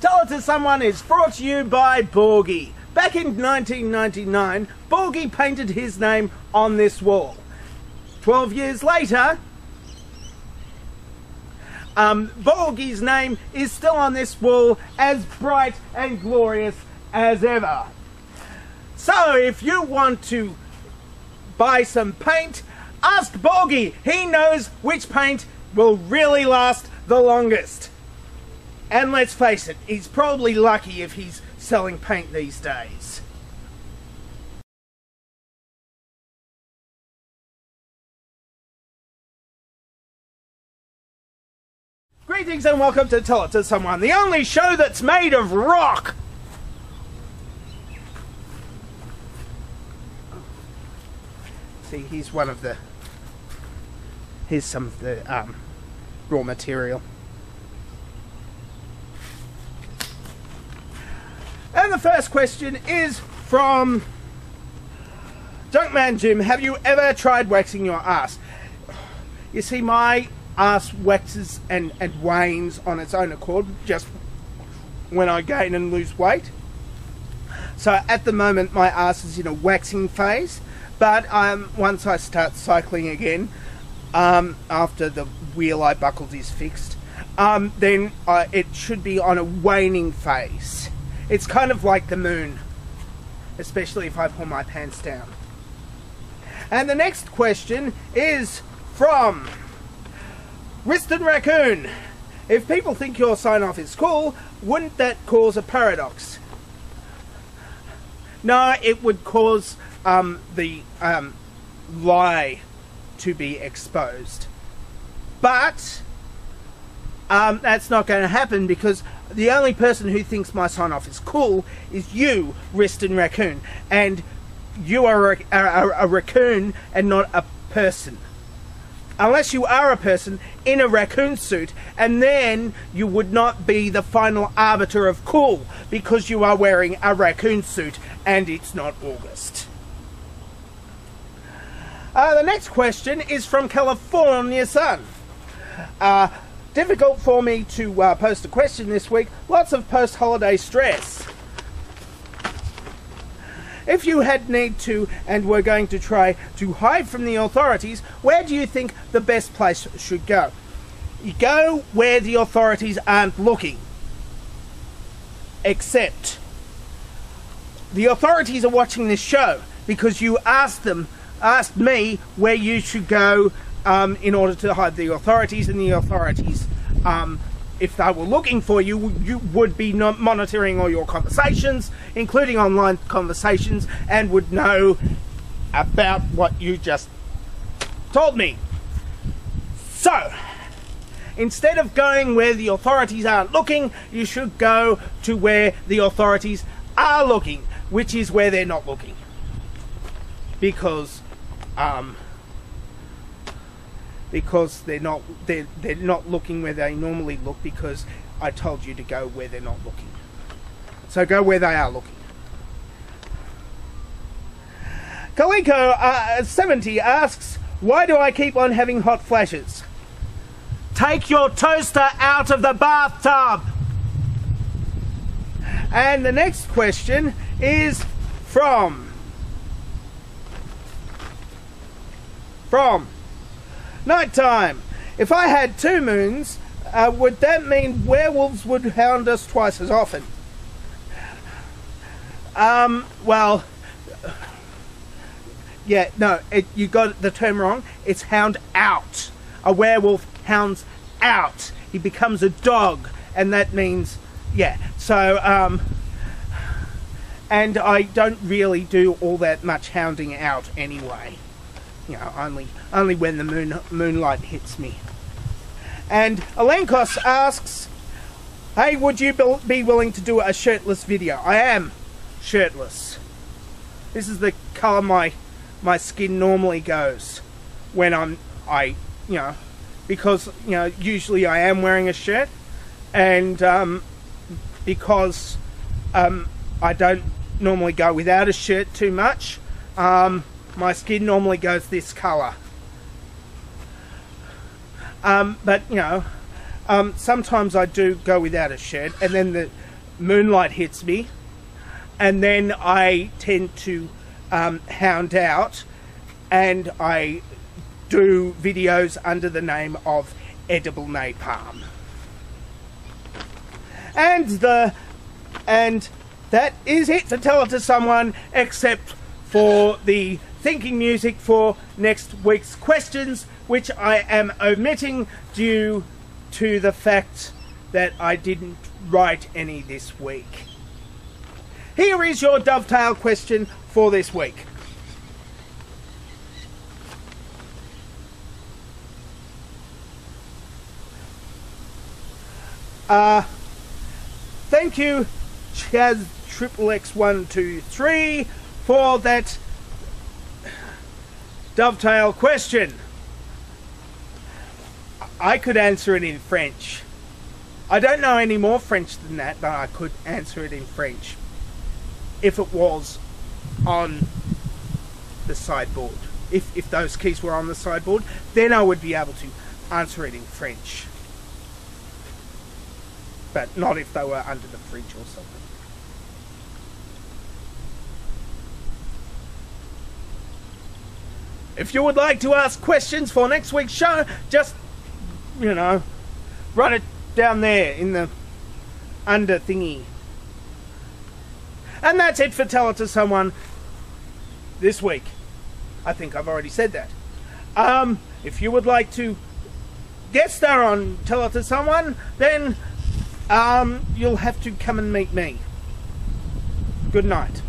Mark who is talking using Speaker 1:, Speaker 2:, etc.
Speaker 1: Tell It to Someone is brought to you by Borgie. Back in 1999, Borgie painted his name on this wall. 12 years later, Borgie's name is still on this wall, as bright and glorious as ever. So if you want to buy some paint, ask Borgie. He knows which paint will really last the longest. And let's face it, he's probably lucky if he's selling paint these days. Greetings and welcome to Tell It to Someone, the only show that's made of rock! See, here's some of the raw material. And the first question is from Junkman Jim. Have you ever tried waxing your ass? You see, my ass waxes and wanes on its own accord just when I gain and lose weight. So at the moment my ass is in a waxing phase, but once I start cycling again, after the wheel I buckled is fixed, then it should be on a waning phase. It's kind of like the moon, especially if I pull my pants down. And the next question is from Wriston Raccoon. If people think your sign-off is cool, wouldn't that cause a paradox? No, it would cause the lie to be exposed. But that's not going to happen, because the only person who thinks my sign-off is cool is you, Wriston Raccoon. And you are a raccoon and not a person. Unless you are a person in a raccoon suit, and then you would not be the final arbiter of cool, because you are wearing a raccoon suit and it's not August. The next question is from California Sun. Difficult for me to post a question this week. Lots of post-holiday stress. If you had need to and were going to try to hide from the authorities, where do you think the best place should go? You go where the authorities aren't looking. Except the authorities are watching this show, because you asked me where you should go in order to hide the authorities, and the authorities, if they were looking for you, you would be monitoring all your conversations, including online conversations, and would know about what you just told me. So, instead of going where the authorities aren't looking, you should go to where the authorities are looking, which is where they're not looking. Because they're not looking where they normally look, because I told you to go where they're not looking. So go where they are looking. Kaliko 70 asks, why do I keep on having hot flashes? Take your toaster out of the bathtub. And the next question is from Nighttime. If I had 2 moons, would that mean werewolves would hound us twice as often? Well, yeah, no, you got the term wrong. It's hound out. A werewolf hounds out. He becomes a dog, and that means, yeah. So, and I don't really do all that much hounding out anyway. You know, only when the moonlight hits me. And Alenkos asks, hey, would you be willing to do a shirtless video? I am shirtless. This is the colour my skin normally goes when because usually I am wearing a shirt, and because I don't normally go without a shirt too much, my skin normally goes this colour. But sometimes I do go without a shirt, and then moonlight hits me, and then I tend to hound out, and I do videos under the name of Edible Napalm. And that is it to Tell It to Someone, except for the thinking music for next week's questions, which I am omitting due to the fact that I didn't write any this week. Here is your dovetail question for this week. Thank you, Chaz XXX123, for that dovetail question. I could answer it in French. I don't know any more French than that, but I could answer it in French if it was on the sideboard. If those keys were on the sideboard, then I would be able to answer it in French. But not if they were under the fridge or something. If you would like to ask questions for next week's show, just, you know, write it down there in the under thingy. And that's it for Tell It to Someone this week. I think I've already said that. If you would like to guest star on Tell It to Someone, then you'll have to come and meet me. Good night.